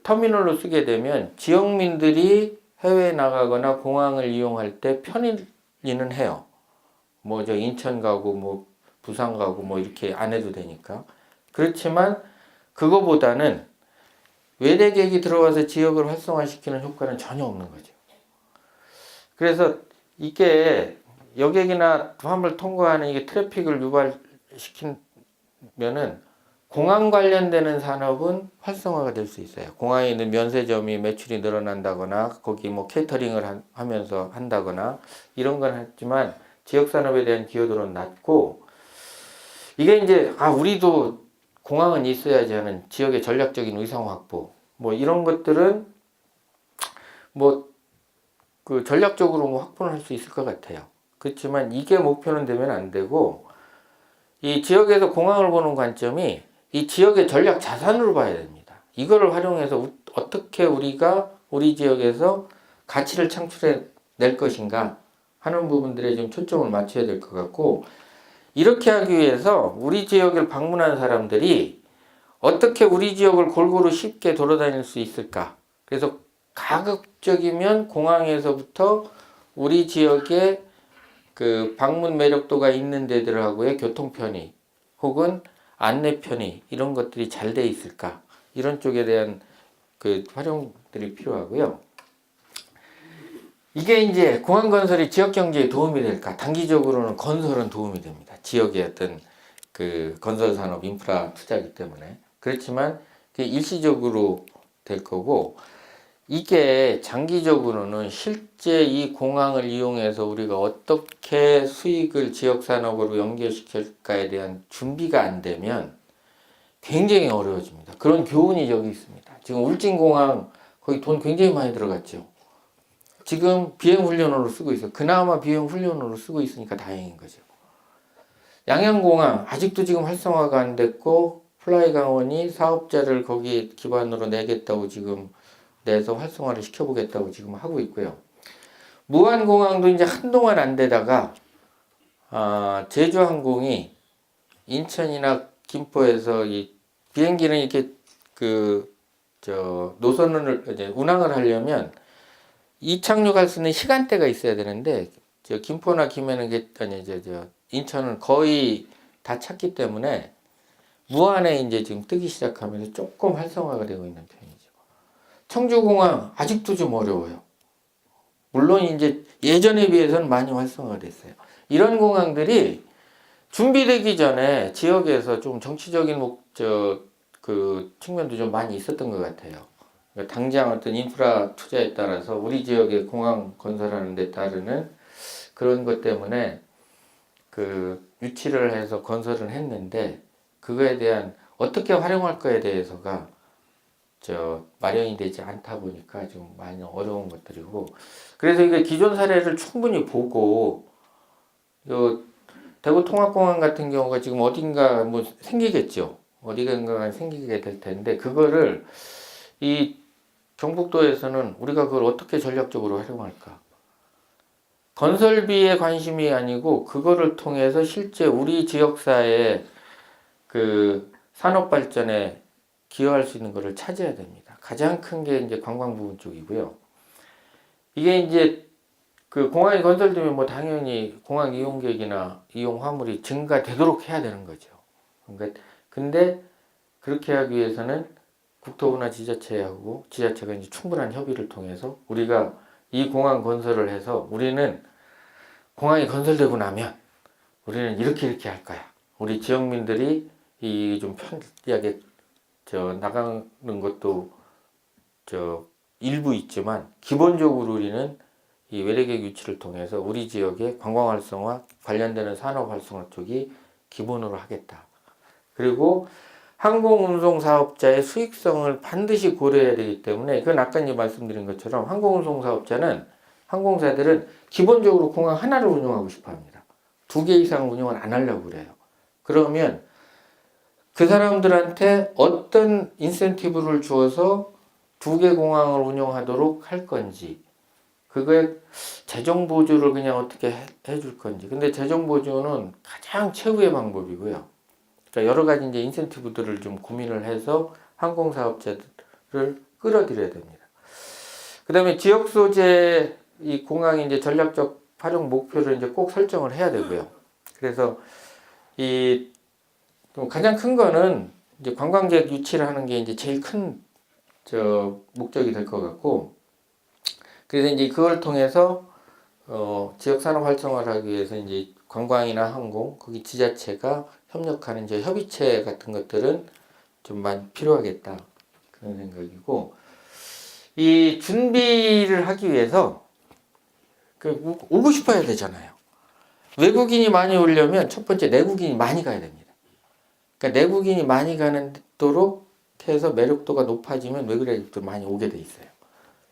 터미널로 쓰게 되면 지역민들이 해외에 나가거나 공항을 이용할 때 편리는 해요. 인천 가고 부산 가고 이렇게 안 해도 되니까. 그렇지만 그거보다는 외래객이 들어와서 지역을 활성화시키는 효과는 전혀 없는 거죠. 그래서 이게 여객이나 화물 통과하는 이게 트래픽을 유발시키면은 공항 관련되는 산업은 활성화가 될 수 있어요. 공항에 있는 면세점이 매출이 늘어난다거나 거기 뭐 케이터링을 하면서 한다거나 이런 건 하지만 지역 산업에 대한 기여도는 낮고 이게 이제 우리도 공항은 있어야지 하는 지역의 전략적인 의상 확보 뭐 이런 것들은 뭐 그 전략적으로 뭐 확보는 할 수 있을 것 같아요. 그렇지만 이게 목표는 되면 안 되고 이 지역에서 공항을 보는 관점이 이 지역의 전략 자산으로 봐야 됩니다. 이거를 활용해서 어떻게 우리가 우리 지역에서 가치를 창출해 낼 것인가 하는 부분들에 좀 초점을 맞춰야 될 것 같고 이렇게 하기 위해서 우리 지역을 방문한 사람들이 어떻게 우리 지역을 골고루 쉽게 돌아다닐 수 있을까? 그래서 가급적이면 공항에서부터 우리 지역에 그 방문 매력도가 있는 데들하고의 교통 편의 혹은 안내 편의 이런 것들이 잘 돼 있을까? 이런 쪽에 대한 그 활용들이 필요하고요. 이게 이제 공항 건설이 지역 경제에 도움이 될까? 단기적으로는 건설은 도움이 됩니다. 지역의 어떤 그 건설 산업 인프라 투자이기 때문에. 그렇지만 그게 일시적으로 될 거고 이게 장기적으로는 실제 이 공항을 이용해서 우리가 어떻게 수익을 지역 산업으로 연결시킬까에 대한 준비가 안 되면 굉장히 어려워집니다. 그런 교훈이 여기 있습니다. 지금 울진공항 거기 돈 굉장히 많이 들어갔죠. 지금 비행 훈련으로 쓰고 있어요. 그나마 비행 훈련으로 쓰고 있으니까 다행인 거죠. 양양공항 아직도 지금 활성화가 안 됐고 플라이강원이 사업자를 거기 기반으로 내겠다고 지금 내서 활성화를 시켜보겠다고 지금 하고 있고요. 무안공항도 이제 한동안 안 되다가 제주항공이 인천이나 김포에서 이 비행기는 이렇게 노선을 이제 운항을 하려면 이착륙할 수 있는 시간대가 있어야 되는데 김포나 김해는 인천은 거의 다 찼기 때문에 무안에 이제 지금 뜨기 시작하면서 조금 활성화가 되고 있는 편이죠. 청주공항 아직도 좀 어려워요. 물론 이제 예전에 비해서는 많이 활성화가 됐어요. 이런 공항들이 준비되기 전에 지역에서 좀 정치적인 그 측면도 좀 많이 있었던 것 같아요. 그러니까 당장 어떤 인프라 투자에 따라서 우리 지역에 공항 건설하는 데 따르는 그런 것 때문에 그 유치를 해서 건설을 했는데 그거에 대한 어떻게 활용할 거에 대해서가 마련이 되지 않다 보니까 좀 많이 어려운 것들이고 그래서 이게 기존 사례를 충분히 보고 대구 통합공항 같은 경우가 지금 어딘가 뭐 생기겠죠. 어디간가 생기게 될 텐데 그거를 이 경북도에서는 우리가 그걸 어떻게 전략적으로 활용할까? 건설비에 관심이 아니고 그거를 통해서 실제 우리 지역사회의 그 산업 발전에 기여할 수 있는 것을 찾아야 됩니다. 가장 큰 게 이제 관광 부분 쪽이고요. 이게 이제 그 공항이 건설되면 뭐 당연히 공항 이용객이나 이용 화물이 증가되도록 해야 되는 거죠. 그러니까 근데 그렇게 하기 위해서는 국토부나 지자체하고 지자체가 이제 충분한 협의를 통해서 우리가 이 공항 건설을 해서 우리는 공항이 건설되고 나면 우리는 이렇게 할 거야. 우리 지역민들이 이 좀 편리하게 나가는 것도 일부 있지만 기본적으로 우리는 이 외래객 유치를 통해서 우리 지역의 관광 활성화 관련되는 산업 활성화 쪽이 기본으로 하겠다. 그리고 항공운송 사업자의 수익성을 반드시 고려해야 되기 때문에 그건 아까 이제 말씀드린 것처럼 항공운송 사업자는 항공사들은 기본적으로 공항 하나를 운영하고 싶어 합니다. 2개 이상 운영을 안 하려고 그래요. 그러면 그 사람들한테 어떤 인센티브를 주어서 2개 공항을 운영하도록 할 건지 그거에 재정 보조를 그냥 어떻게 해줄 건지 근데 재정 보조는 가장 최후의 방법이고요. 그러니까 여러 가지 이제 인센티브들을 좀 고민을 해서 항공사업자들을 끌어들여야 됩니다. 그 다음에 지역 소재 이 공항의 이제 전략적 활용 목표를 이제 꼭 설정을 해야 되고요. 그래서 이 가장 큰 거는 이제 관광객 유치를 하는 게 이제 제일 큰 목적이 될 것 같고, 그래서 이제 그걸 통해서 지역 산업 활성화를 하기 위해서 이제 관광이나 항공, 거기 지자체가 협력하는 이제 협의체 같은 것들은 좀 많이 필요하겠다. 그런 생각이고, 이 준비를 하기 위해서 오고 싶어야 되잖아요. 외국인이 많이 오려면 첫 번째 내국인이 많이 가야 됩니다. 그러니까 내국인이 많이 가는 도록 해서 매력도가 높아지면 외국인들도 많이 오게 돼 있어요.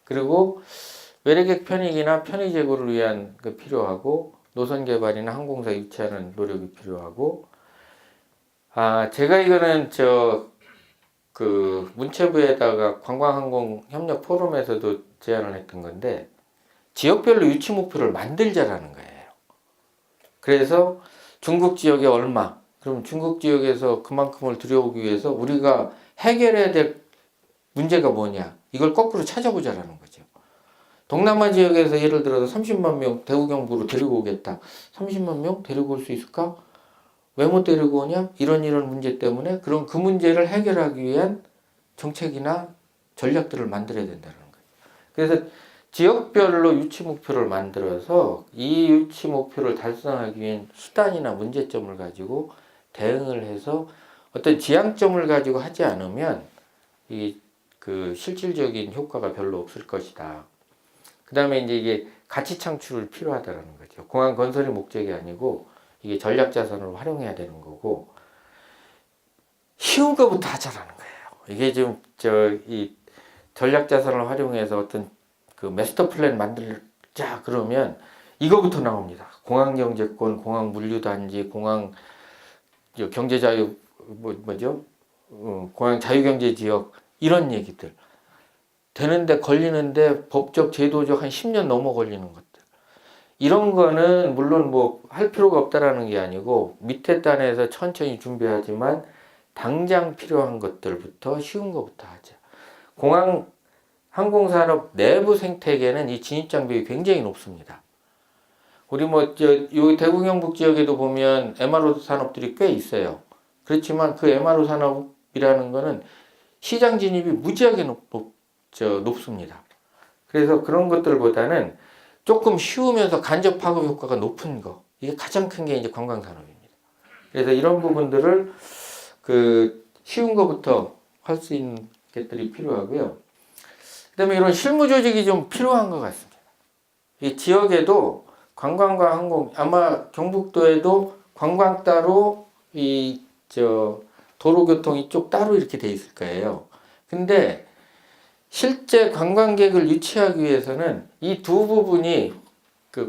그리고 외래객 편익이나 편의 제고를 위한 그 필요하고, 노선 개발이나 항공사 유치하는 노력이 필요하고, 제가 이거는 문체부에다가 관광항공 협력 포럼에서도 제안을 했던 건데, 지역별로 유치 목표를 만들자라는 거예요. 그래서 중국 지역에 얼마, 그럼 중국 지역에서 그만큼을 들여오기 위해서 우리가 해결해야 될 문제가 뭐냐, 이걸 거꾸로 찾아보자라는 거죠. 동남아 지역에서 예를 들어서 30만 명 대구 경북으로 데리고 오겠다. 30만 명 데리고 올 수 있을까? 왜 못 데리고 오냐? 이런 문제 때문에, 그럼 그 문제를 해결하기 위한 정책이나 전략들을 만들어야 된다는 거예요. 그래서 지역별로 유치 목표를 만들어서 이 유치 목표를 달성하기 위한 수단이나 문제점을 가지고 대응을 해서 어떤 지향점을 가지고 하지 않으면 실질적인 효과가 별로 없을 것이다. 그 다음에 이제 이게 가치 창출을 필요하다는 거죠. 공항 건설이 목적이 아니고 이게 전략 자산으로 활용해야 되는 거고, 쉬운 거부터 하자라는 거예요. 이게 지금 이 전략 자산을 활용해서 어떤 그 마스터 플랜 만들자 그러면 이거부터 나옵니다. 공항 경제권, 공항 물류 단지, 공항 경제 자유 공항 자유 경제 지역, 이런 얘기들 되는데 걸리는데 법적 제도적 한 10년 넘어 걸리는 것들, 이런 거는 물론 뭐 할 필요가 없다라는 게 아니고 밑에 단에서 천천히 준비하지만 당장 필요한 것들부터 쉬운 것부터 하자. 공항 항공산업 내부 생태계는 이 진입장벽이 굉장히 높습니다. 우리 요 대구 경북 지역에도 보면 MRO 산업들이 꽤 있어요. 그렇지만 그 MRO 산업이라는 거는 시장 진입이 무지하게 높습니다. 그래서 그런 것들보다는 조금 쉬우면서 간접 파급 효과가 높은 거, 이게 가장 큰 게 이제 관광산업입니다. 그래서 이런 부분들을 쉬운 것부터 할 수 있는 것들이 필요하고요. 그 다음에 이런 실무 조직이 좀 필요한 것 같습니다. 이 지역에도 관광과 항공, 아마 경북도에도 관광 따로 도로교통 이쪽 따로 이렇게 돼 있을 거예요. 근데 실제 관광객을 유치하기 위해서는 이 두 부분이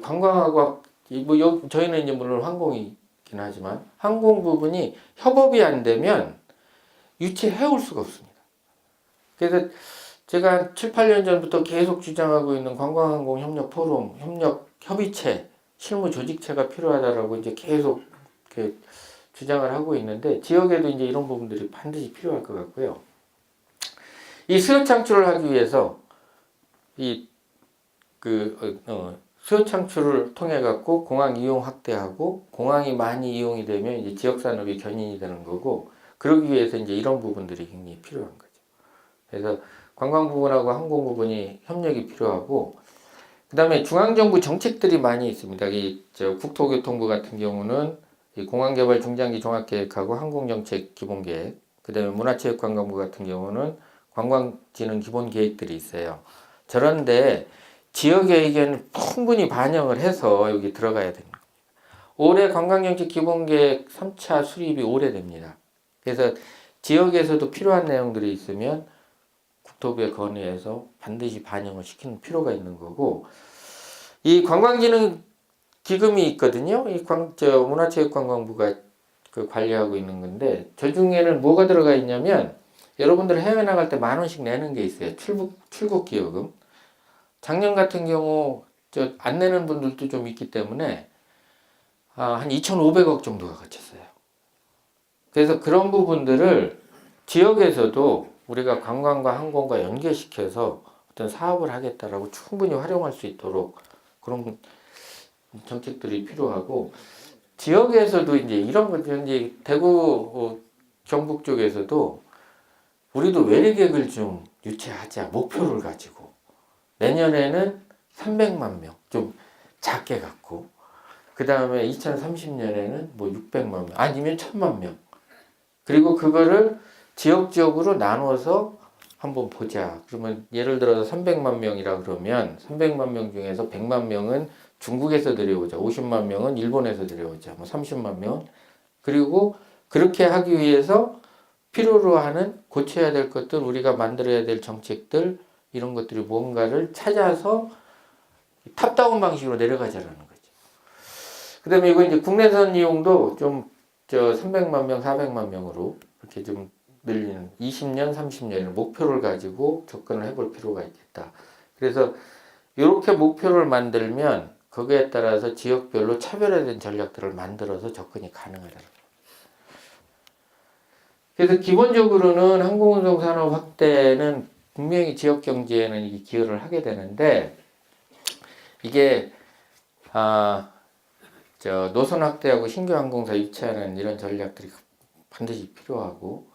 관광하고 저희는 이제 물론 항공이긴 하지만 항공 부분이 협업이 안 되면 유치해 올 수가 없습니다. 그래서 제가 7, 8년 전부터 계속 주장하고 있는 관광항공 협력 포럼, 협의체, 실무 조직체가 필요하다라고 이제 계속 이렇게 주장을 하고 있는데, 지역에도 이제 이런 부분들이 반드시 필요할 것 같고요. 이 수요 창출을 하기 위해서 수요 창출을 통해 갖고 공항 이용 확대하고, 공항이 많이 이용이 되면 이제 지역 산업이 견인이 되는 거고, 그러기 위해서 이제 이런 부분들이 굉장히 필요한 거죠. 그래서 관광 부분하고 항공 부분이 협력이 필요하고, 그 다음에 중앙정부 정책들이 많이 있습니다. 국토교통부 같은 경우는 이 공항개발 중장기 종합계획하고 항공정책 기본계획, 그 다음에 문화체육관광부 같은 경우는 관광진흥 기본계획들이 있어요. 저런데 지역의 의견을 충분히 반영을 해서 여기 들어가야 됩니다. 올해 관광정책 기본계획 3차 수립이 올해 됩니다. 그래서 지역에서도 필요한 내용들이 있으면 국토부에 건의해서 반드시 반영을 시키는 필요가 있는 거고, 이 관광진흥 기금이 있거든요. 문화체육관광부가 관리하고 있는 건데, 저 중에는 뭐가 들어가 있냐면, 여러분들 해외 나갈 때 10,000원씩 내는 게 있어요. 출국 기여금. 작년 같은 경우 안 내는 분들도 좀 있기 때문에 한 2,500억 정도가 갇혔어요. 그래서 그런 부분들을 지역에서도 우리가 관광과 항공과 연계시켜서 어떤 사업을 하겠다라고 충분히 활용할 수 있도록 그런 정책들이 필요하고, 지역에서도 이제 이런 것, 이제 대구 경북 쪽에서도 우리도 외래객을 좀 유치하자 목표를 가지고 내년에는 300만 명, 좀 작게 갖고 그 다음에 2030년에는 뭐 600만 명 아니면 1000만 명 그리고 그거를 지역적으로 나눠서 한번 보자. 그러면 예를 들어서 300만 명이라 그러면 300만 명 중에서 100만 명은 중국에서 들여오자. 50만 명은 일본에서 들여오자. 뭐 30만 명은 그리고 그렇게 하기 위해서 필요로 하는 고쳐야 될 것들, 우리가 만들어야 될 정책들 이런 것들이 뭔가를 찾아서 탑다운 방식으로 내려가자라는 거죠. 그다음에 이거 이제 국내선 이용도 좀 300만 명, 400만 명으로 이렇게 좀 늘리는 20년, 30년의 목표를 가지고 접근을 해볼 필요가 있겠다. 그래서 이렇게 목표를 만들면 거기에 따라서 지역별로 차별화된 전략들을 만들어서 접근이 가능하다. 그래서 기본적으로는 항공운송 산업 확대는 분명히 지역 경제에는 이게 기여를 하게 되는데 이게 노선 확대하고 신규 항공사 유치하는 이런 전략들이 반드시 필요하고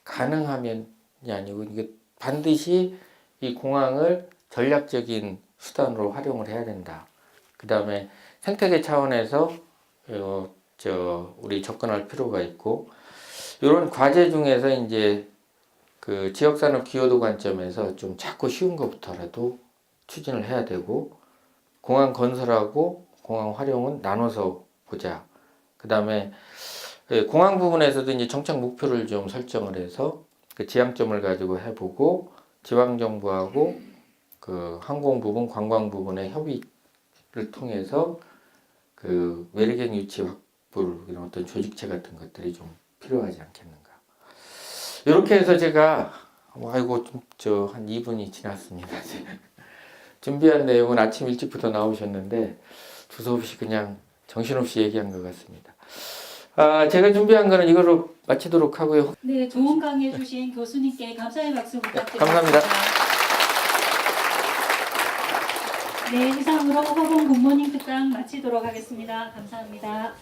가능하면이 아니고 이게 반드시 이 공항을 전략적인 수단으로 활용을 해야 된다. 그 다음에 생태계 차원에서 우리 접근할 필요가 있고 이런 과제 중에서 이제 그 지역산업 기여도 관점에서 좀 작고 쉬운 것부터라도 추진을 해야 되고 공항 건설하고 공항 활용은 나눠서 보자. 그 다음에 공항 부분에서도 이제 정책 목표를 좀 설정을 해서 그 지향점을 가지고 해보고 지방정부하고 그 항공 부분, 관광 부분의 협의를 통해서 그 외래객 유치 확보 이런 어떤 조직체 같은 것들이 좀 필요하지 않겠는가. 이렇게 해서 제가 아이고 좀 한 2분이 지났습니다. 준비한 내용은 아침 일찍부터 나오셨는데 두서없이 그냥 정신없이 얘기한 것 같습니다. 제가 준비한 거는 이걸로 마치도록 하고요. 네, 좋은 강의 해주신 교수님께 감사의 박수 부탁드립니다. 감사합니다. 네, 이상으로 허공 굿모닝 특강 마치도록 하겠습니다. 감사합니다.